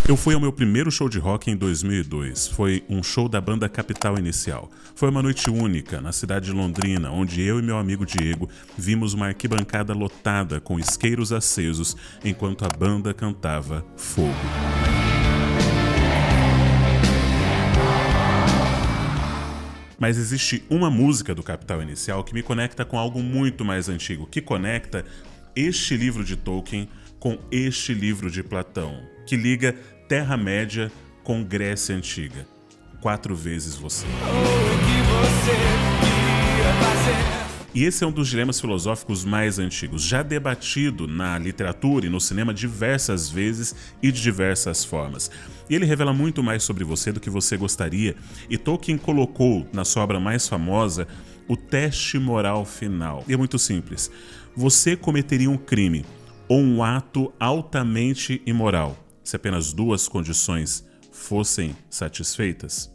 Eu fui ao meu primeiro show de rock em 2002. Foi um show da banda Capital Inicial. Foi uma noite única na cidade de Londrina, onde eu e meu amigo Diego vimos uma arquibancada lotada com isqueiros acesos enquanto a banda cantava Fogo. Mas existe uma música do Capital Inicial que me conecta com algo muito mais antigo, que conecta este livro de Tolkien com este livro de Platão, que liga Terra-média com Grécia Antiga. 4 vezes você. E esse é um dos dilemas filosóficos mais antigos, já debatido na literatura e no cinema diversas vezes e de diversas formas. E ele revela muito mais sobre você do que você gostaria, e Tolkien colocou na sua obra mais famosa o teste moral final. E é muito simples. Você cometeria um crime ou um ato altamente imoral se apenas 2 condições fossem satisfeitas?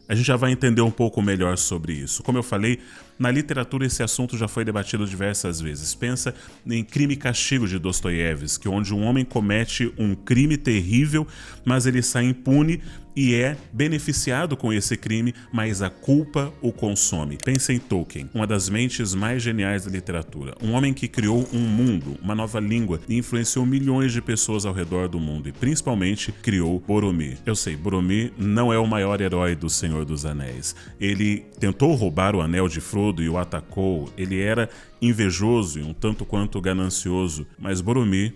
A gente já vai entender um pouco melhor sobre isso. Como eu falei, na literatura esse assunto já foi debatido diversas vezes. Pensa em Crime e Castigo de Dostoiévski, onde um homem comete um crime terrível, mas ele sai impune e é beneficiado com esse crime, mas a culpa o consome. Pensa em Tolkien, uma das mentes mais geniais da literatura. Um homem que criou um mundo, uma nova língua e influenciou milhões de pessoas ao redor do mundo e principalmente criou Boromir. Eu sei, Boromir não é o maior herói do Senhor dos Anéis. Ele tentou roubar o anel de Frodo e o atacou. Ele era invejoso e um tanto quanto ganancioso, mas Boromir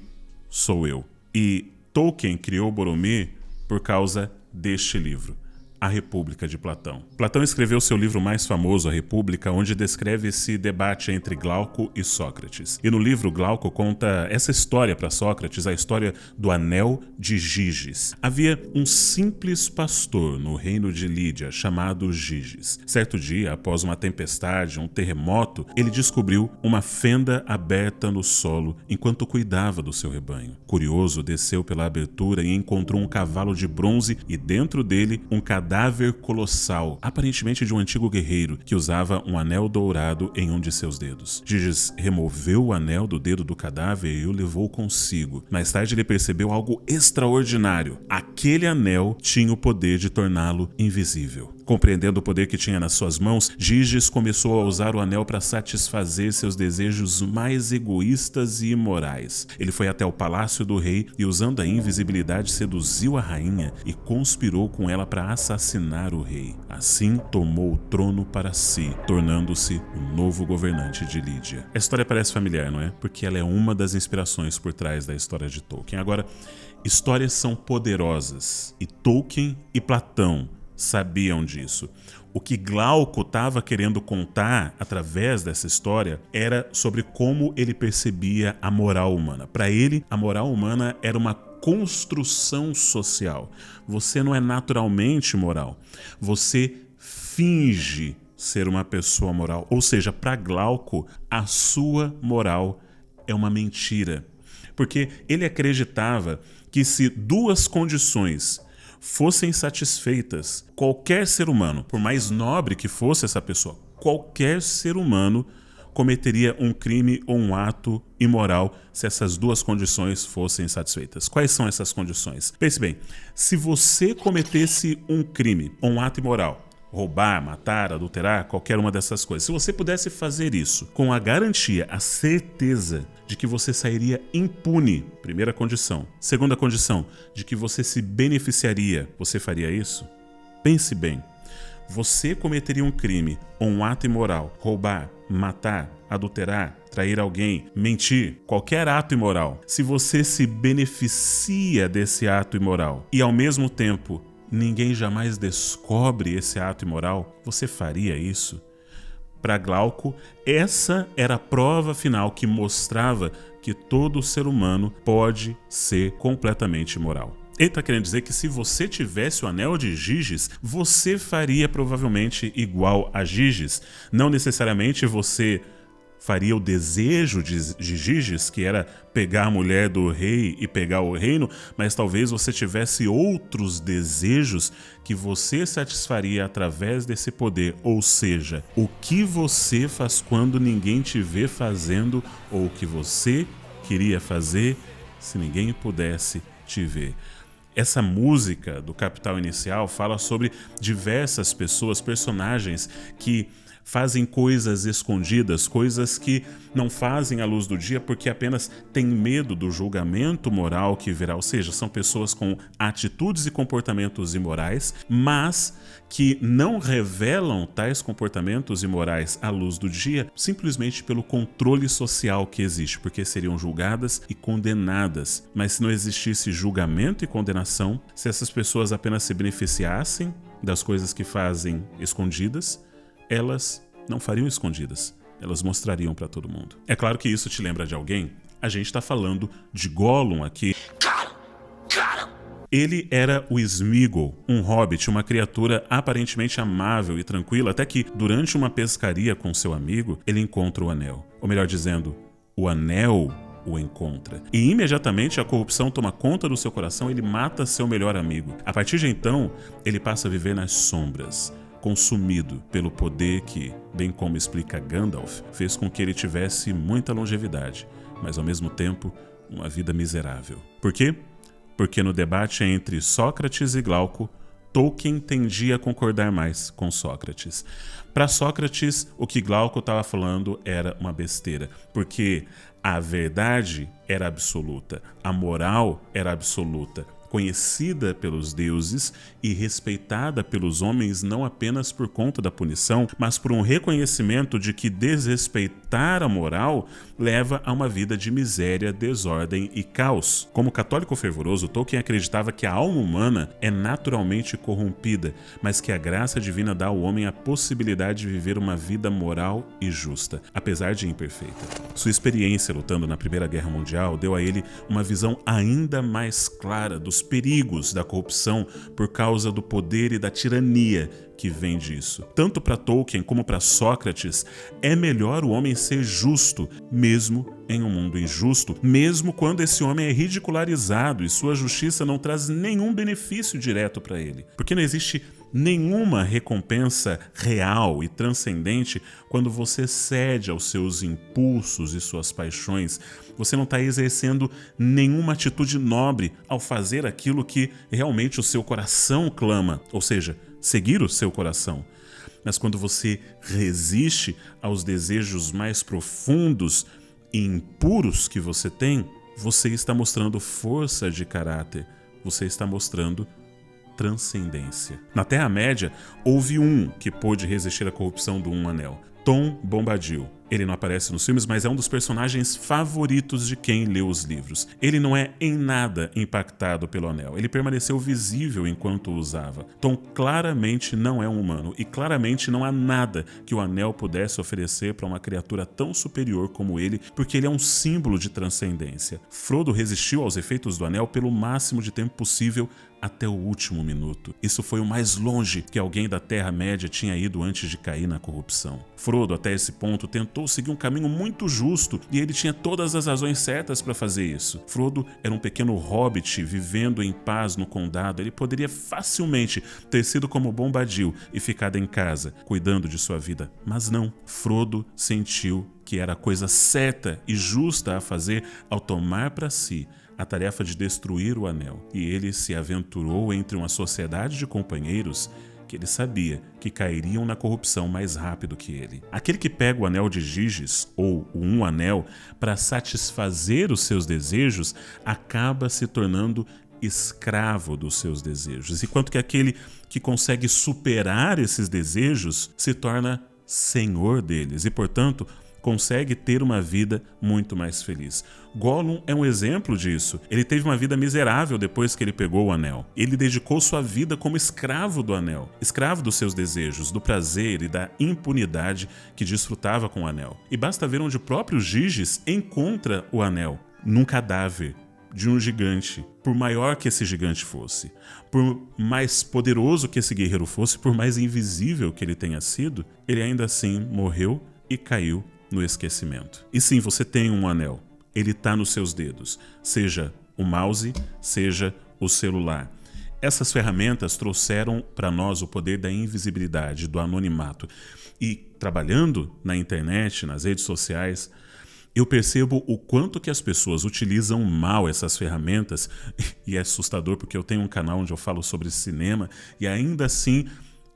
sou eu. E Tolkien criou Boromir por causa deste livro, A República de Platão. Platão escreveu seu livro mais famoso, A República, onde descreve esse debate entre Glauco e Sócrates. E no livro, Glauco conta essa história para Sócrates, a história do Anel de Giges. Havia um simples pastor no reino de Lídia chamado Giges. Certo dia, após uma tempestade, um terremoto, ele descobriu uma fenda aberta no solo enquanto cuidava do seu rebanho. Curioso, desceu pela abertura e encontrou um cavalo de bronze e dentro dele um cadáver colossal, aparentemente de um antigo guerreiro, que usava um anel dourado em um de seus dedos. Giges removeu o anel do dedo do cadáver e o levou consigo. Mais tarde ele percebeu algo extraordinário. Aquele anel tinha o poder de torná-lo invisível. Compreendendo o poder que tinha nas suas mãos, Giges começou a usar o anel para satisfazer seus desejos mais egoístas e imorais. Ele foi até o palácio do rei e, usando a invisibilidade, seduziu a rainha e conspirou com ela para assassinar o rei. Assim, tomou o trono para si, tornando-se o novo governante de Lídia. A história parece familiar, não é? Porque ela é uma das inspirações por trás da história de Tolkien. Agora, histórias são poderosas e Tolkien e Platão sabiam disso. O que Glauco estava querendo contar através dessa história era sobre como ele percebia a moral humana. Para ele, a moral humana era uma construção social. Você não é naturalmente moral. Você finge ser uma pessoa moral. Ou seja, para Glauco, a sua moral é uma mentira. Porque ele acreditava que se 2 condições fossem satisfeitas, qualquer ser humano, por mais nobre que fosse essa pessoa, qualquer ser humano cometeria um crime ou um ato imoral se essas 2 condições fossem satisfeitas. Quais são essas condições? Pense bem, se você cometesse um crime ou um ato imoral, roubar, matar, adulterar, qualquer uma dessas coisas, se você pudesse fazer isso com a garantia, a certeza de que você sairia impune, primeira condição. Segunda condição, de que você se beneficiaria, você faria isso? Pense bem, você cometeria um crime ou um ato imoral, roubar, matar, adulterar, trair alguém, mentir, qualquer ato imoral. Se você se beneficia desse ato imoral e ao mesmo tempo ninguém jamais descobre esse ato imoral, você faria isso? Para Glauco, essa era a prova final que mostrava que todo ser humano pode ser completamente imoral. Ele está querendo dizer que se você tivesse o anel de Giges, você faria provavelmente igual a Giges. Não necessariamente você faria o desejo de Giges, que era pegar a mulher do rei e pegar o reino, mas talvez você tivesse outros desejos que você satisfaria através desse poder. Ou seja, o que você faz quando ninguém te vê fazendo, ou o que você queria fazer se ninguém pudesse te ver. Essa música do Capital Inicial fala sobre diversas pessoas, personagens que fazem coisas escondidas, coisas que não fazem à luz do dia porque apenas têm medo do julgamento moral que virá. Ou seja, são pessoas com atitudes e comportamentos imorais, mas que não revelam tais comportamentos imorais à luz do dia simplesmente pelo controle social que existe, porque seriam julgadas e condenadas. Mas se não existisse julgamento e condenação, se essas pessoas apenas se beneficiassem das coisas que fazem escondidas, elas não fariam escondidas, elas mostrariam para todo mundo. É claro que isso te lembra de alguém? A gente está falando de Gollum aqui. Ele era o Sméagol, um hobbit, uma criatura aparentemente amável e tranquila, até que, durante uma pescaria com seu amigo, ele encontra o anel. Ou melhor dizendo, o anel o encontra. E imediatamente a corrupção toma conta do seu coração, ele mata seu melhor amigo. A partir de então, ele passa a viver nas sombras, consumido pelo poder que, bem como explica Gandalf, fez com que ele tivesse muita longevidade, mas ao mesmo tempo uma vida miserável. Por quê? Porque no debate entre Sócrates e Glauco, Tolkien tendia a concordar mais com Sócrates. Para Sócrates, o que Glauco estava falando era uma besteira, porque a verdade era absoluta, a moral era absoluta, conhecida pelos deuses e respeitada pelos homens não apenas por conta da punição, mas por um reconhecimento de que desrespeitar a moral leva a uma vida de miséria, desordem e caos. Como católico fervoroso, Tolkien acreditava que a alma humana é naturalmente corrompida, mas que a graça divina dá ao homem a possibilidade de viver uma vida moral e justa, apesar de imperfeita. Sua experiência lutando na Primeira Guerra Mundial deu a ele uma visão ainda mais clara dos perigos da corrupção por causa do poder e da tirania que vem disso. Tanto para Tolkien como para Sócrates, é melhor o homem ser justo, mesmo em um mundo injusto, mesmo quando esse homem é ridicularizado e sua justiça não traz nenhum benefício direto para ele. Porque não existe nenhuma recompensa real e transcendente quando você cede aos seus impulsos e suas paixões. Você não está exercendo nenhuma atitude nobre ao fazer aquilo que realmente o seu coração clama, ou seja, seguir o seu coração. Mas quando você resiste aos desejos mais profundos e impuros que você tem, você está mostrando força de caráter, você está mostrando transcendência. Na Terra-média, houve um que pôde resistir à corrupção do Um Anel, Tom Bombadil. Ele não aparece nos filmes, mas é um dos personagens favoritos de quem leu os livros. Ele não é em nada impactado pelo anel. Ele permaneceu visível enquanto o usava. Tom claramente não é um humano e claramente não há nada que o anel pudesse oferecer para uma criatura tão superior como ele, porque ele é um símbolo de transcendência. Frodo resistiu aos efeitos do anel pelo máximo de tempo possível até o último minuto. Isso foi o mais longe que alguém da Terra-média tinha ido antes de cair na corrupção. Frodo, até esse ponto, tentou seguir um caminho muito justo e ele tinha todas as razões certas para fazer isso. Frodo era um pequeno hobbit vivendo em paz no condado. Ele poderia facilmente ter sido como Bombadil e ficado em casa, cuidando de sua vida. Mas não. Frodo sentiu que era a coisa certa e justa a fazer ao tomar para si a tarefa de destruir o anel. E ele se aventurou entre uma sociedade de companheiros que ele sabia que cairiam na corrupção mais rápido que ele. Aquele que pega o anel de Giges, ou o Um Anel, para satisfazer os seus desejos, acaba se tornando escravo dos seus desejos, enquanto que aquele que consegue superar esses desejos se torna senhor deles e, portanto, consegue ter uma vida muito mais feliz. Gollum é um exemplo disso. Ele teve uma vida miserável depois que ele pegou o anel. Ele dedicou sua vida como escravo do anel, escravo dos seus desejos, do prazer e da impunidade que desfrutava com o anel. E basta ver onde o próprio Giges encontra o anel, num cadáver de um gigante. Por maior que esse gigante fosse, por mais poderoso que esse guerreiro fosse, por mais invisível que ele tenha sido, ele ainda assim morreu e caiu no esquecimento. E sim, você tem um anel. Ele está nos seus dedos. Seja o mouse, seja o celular. Essas ferramentas trouxeram para nós o poder da invisibilidade, do anonimato. E trabalhando na internet, nas redes sociais, Eu percebo o quanto que as pessoas utilizam mal essas ferramentas, e é assustador porque eu tenho um canal onde eu falo sobre cinema, e ainda assim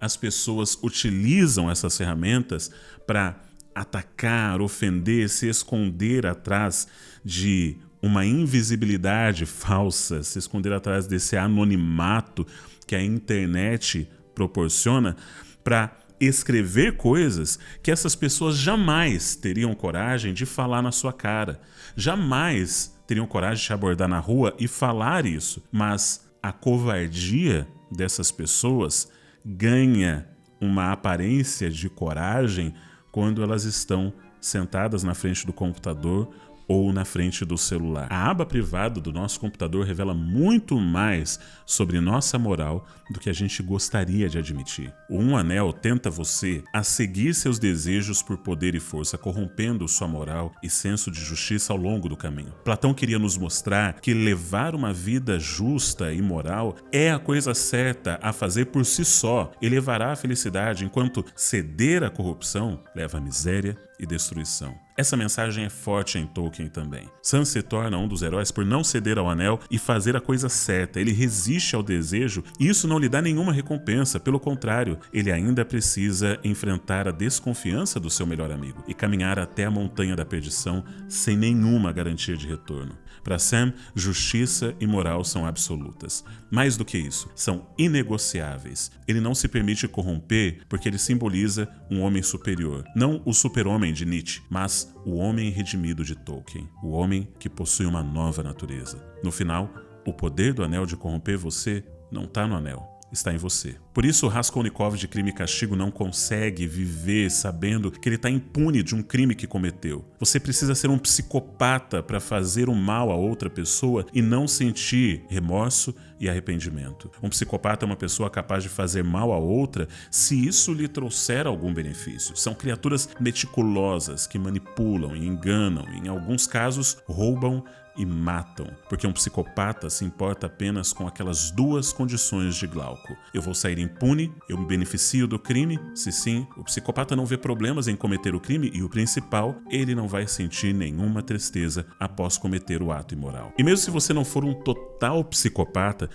as pessoas utilizam essas ferramentas para atacar, ofender, se esconder atrás de uma invisibilidade falsa, se esconder atrás desse anonimato que a internet proporciona para escrever coisas que essas pessoas jamais teriam coragem de falar na sua cara. Jamais teriam coragem de te abordar na rua e falar isso. Mas a covardia dessas pessoas ganha uma aparência de coragem quando elas estão sentadas na frente do computador ou na frente do celular. A aba privada do nosso computador revela muito mais sobre nossa moral do que a gente gostaria de admitir. O Um Anel tenta você a seguir seus desejos por poder e força, corrompendo sua moral e senso de justiça ao longo do caminho. Platão queria nos mostrar que levar uma vida justa e moral é a coisa certa a fazer por si só e levará à felicidade, enquanto ceder à corrupção leva à miséria e destruição. Essa mensagem é forte em Tolkien também. Sam se torna um dos heróis por não ceder ao anel e fazer a coisa certa. Ele resiste ao desejo e isso não lhe dá nenhuma recompensa. Pelo contrário, ele ainda precisa enfrentar a desconfiança do seu melhor amigo e caminhar até a montanha da perdição sem nenhuma garantia de retorno. Para Sam, justiça e moral são absolutas. Mais do que isso, são inegociáveis. Ele não se permite corromper porque ele simboliza um homem superior. Não o super-homem de Nietzsche, mas o homem redimido de Tolkien. O homem que possui uma nova natureza. No final, o poder do anel de corromper você não está no anel. Está em você. Por isso, Raskolnikov de Crime e Castigo não consegue viver sabendo que ele está impune de um crime que cometeu. Você precisa ser um psicopata para fazer o mal a outra pessoa e não sentir remorso e arrependimento. Um psicopata é uma pessoa capaz de fazer mal a outra se isso lhe trouxer algum benefício. São criaturas meticulosas que manipulam e enganam e, em alguns casos, roubam e matam, porque um psicopata se importa apenas com aquelas duas condições de Glauco. Eu vou sair impune, eu me beneficio do crime, se sim, o psicopata não vê problemas em cometer o crime e o principal, ele não vai sentir nenhuma tristeza após cometer o ato imoral. E mesmo se você não for um total psicopata,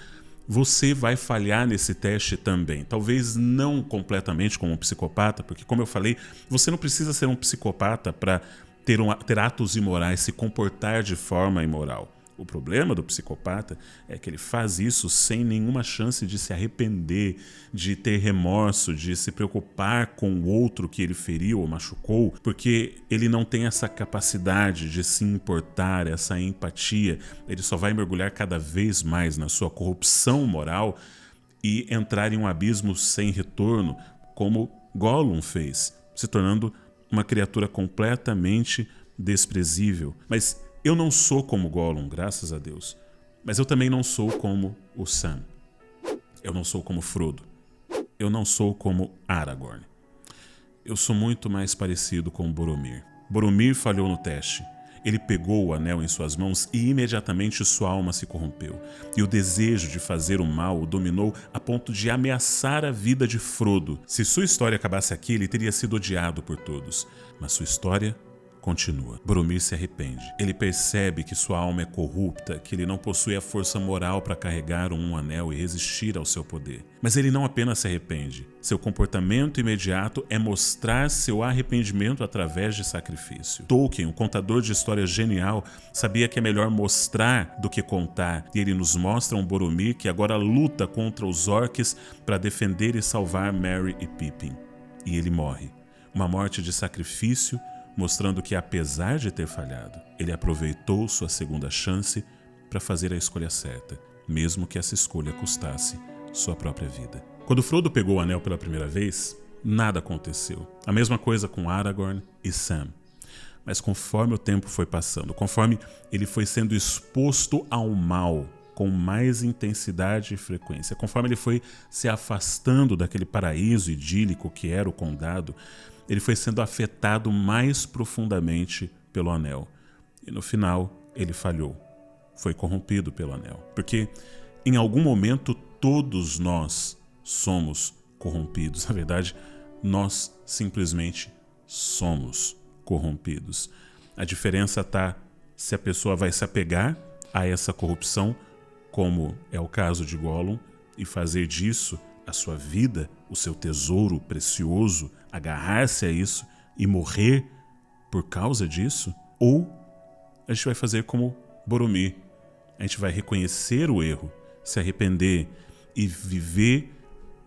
você vai falhar nesse teste também. Talvez não completamente como um psicopata, porque como eu falei, você não precisa ser um psicopata para ter atos imorais, se comportar de forma imoral. O problema do psicopata é que ele faz isso sem nenhuma chance de se arrepender, de ter remorso, de se preocupar com o outro que ele feriu ou machucou, porque ele não tem essa capacidade de se importar, essa empatia. Ele só vai mergulhar cada vez mais na sua corrupção moral e entrar em um abismo sem retorno, como Gollum fez, se tornando uma criatura completamente desprezível. Mas eu não sou como Gollum, graças a Deus. Mas eu também não sou como o Sam. Eu não sou como Frodo. Eu não sou como Aragorn. Eu sou muito mais parecido com Boromir. Boromir falhou no teste. Ele pegou o anel em suas mãos e imediatamente sua alma se corrompeu. E o desejo de fazer o mal o dominou a ponto de ameaçar a vida de Frodo. Se sua história acabasse aqui, ele teria sido odiado por todos. Mas sua história continua. Boromir se arrepende. Ele percebe que sua alma é corrupta, que ele não possui a força moral para carregar um anel e resistir ao seu poder. Mas ele não apenas se arrepende. Seu comportamento imediato é mostrar seu arrependimento através de sacrifício. Tolkien, um contador de histórias genial, sabia que é melhor mostrar do que contar, e ele nos mostra um Boromir que agora luta contra os orcs para defender e salvar Merry e Pippin. E ele morre. Uma morte de sacrifício, mostrando que, apesar de ter falhado, ele aproveitou sua segunda chance para fazer a escolha certa, mesmo que essa escolha custasse sua própria vida. Quando Frodo pegou o anel pela primeira vez, nada aconteceu. A mesma coisa com Aragorn e Sam. Mas conforme o tempo foi passando, conforme ele foi sendo exposto ao mal com mais intensidade e frequência, conforme ele foi se afastando daquele paraíso idílico que era o condado, ele foi sendo afetado mais profundamente pelo anel. E no final, ele falhou. Foi corrompido pelo anel. Porque em algum momento todos nós somos corrompidos. Na verdade, nós simplesmente somos corrompidos. A diferença está se a pessoa vai se apegar a essa corrupção, como é o caso de Gollum, e fazer disso a sua vida, o seu tesouro precioso, agarrar-se a isso e morrer por causa disso, ou a gente vai fazer como Boromir. A gente vai reconhecer o erro, se arrepender e viver,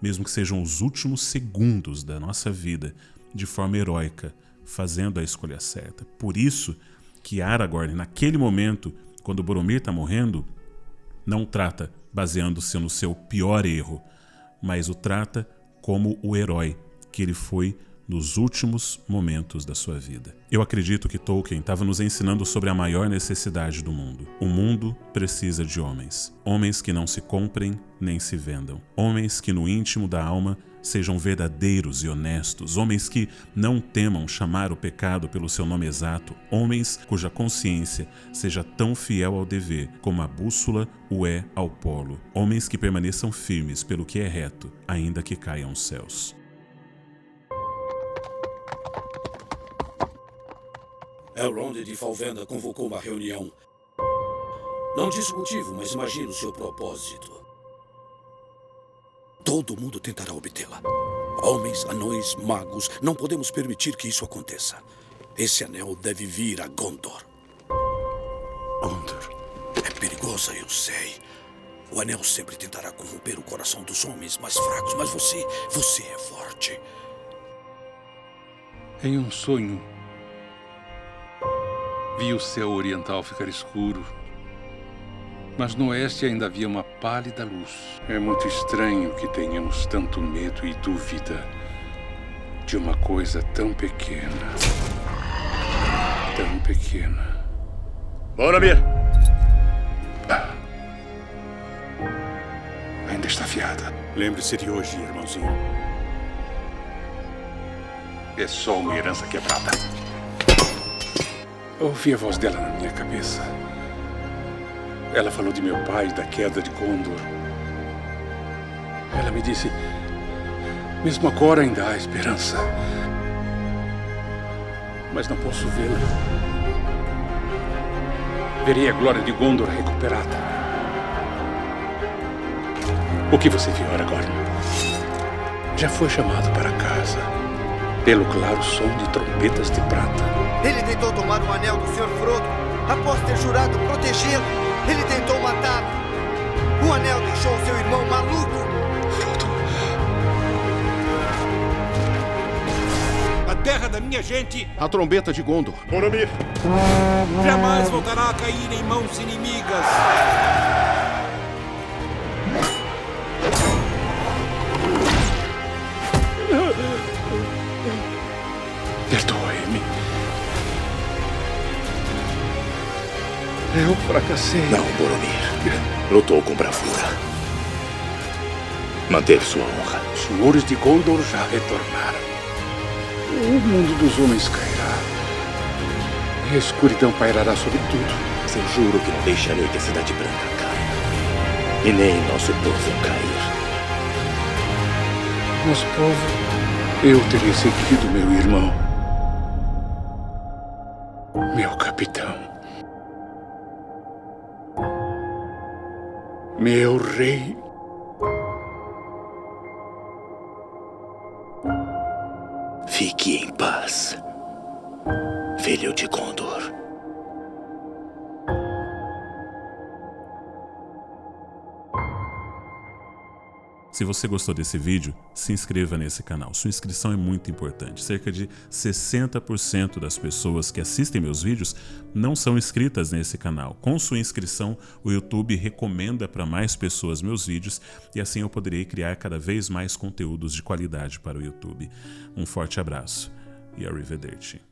mesmo que sejam os últimos segundos da nossa vida, de forma heróica, fazendo a escolha certa. Por isso que Aragorn, naquele momento, quando Boromir está morrendo, não trata baseando-se no seu pior erro, mas o trata como o herói que ele foi nos últimos momentos da sua vida. Eu acredito que Tolkien estava nos ensinando sobre a maior necessidade do mundo. O mundo precisa de homens. Homens que não se comprem nem se vendam. Homens que no íntimo da alma sejam verdadeiros e honestos. Homens que não temam chamar o pecado pelo seu nome exato. Homens cuja consciência seja tão fiel ao dever como a bússola o é ao polo. Homens que permaneçam firmes pelo que é reto, ainda que caiam os céus. Elrond de Falvenda convocou uma reunião. Não disse o motivo, mas imagino o seu propósito. Todo mundo tentará obtê-la. Homens, anões, magos, não podemos permitir que isso aconteça. Esse anel deve vir a Gondor. Gondor? É perigosa, eu sei. O anel sempre tentará corromper o coração dos homens mais fracos, mas você é forte. Em um sonho, vi o céu oriental ficar escuro, mas no oeste ainda havia uma pálida luz. É muito estranho que tenhamos tanto medo e dúvida de uma coisa tão pequena. Tão pequena. Boromir! Ainda está afiada. Lembre-se de hoje, irmãozinho. É só uma herança quebrada. Ouvi a voz dela na minha cabeça. Ela falou de meu pai e da queda de Gondor. Ela me disse, mesmo agora ainda há esperança. Mas não posso vê-la. Verei a glória de Gondor recuperada. O que você viu, Aragorn? Já foi chamado para casa pelo claro som de trombetas de prata. Ele tentou tomar o anel do Sr. Frodo após ter jurado protegê-lo. Ele tentou matá-lo. O anel deixou seu irmão maluco. Frodo. A terra da minha gente A trombeta de Gondor. Boromir jamais voltará a cair em mãos inimigas. Perdoe-me. Eu fracassei. Não, Boromir. Lutou com bravura. Manteve sua honra. Os senhores de Gondor já retornaram. O mundo dos homens cairá. E a escuridão pairará sobre tudo. Mas eu juro que não deixarei que a Cidade Branca caia. E nem nosso povo cair. Nosso povo, eu teria seguido meu irmão. Meu capitão. Meu rei. Fique em paz, filho de Gondor. Se você gostou desse vídeo, se inscreva nesse canal. Sua inscrição é muito importante. Cerca de 60% das pessoas que assistem meus vídeos não são inscritas nesse canal. Com sua inscrição, o YouTube recomenda para mais pessoas meus vídeos e assim eu poderei criar cada vez mais conteúdos de qualidade para o YouTube. Um forte abraço e arrivederci.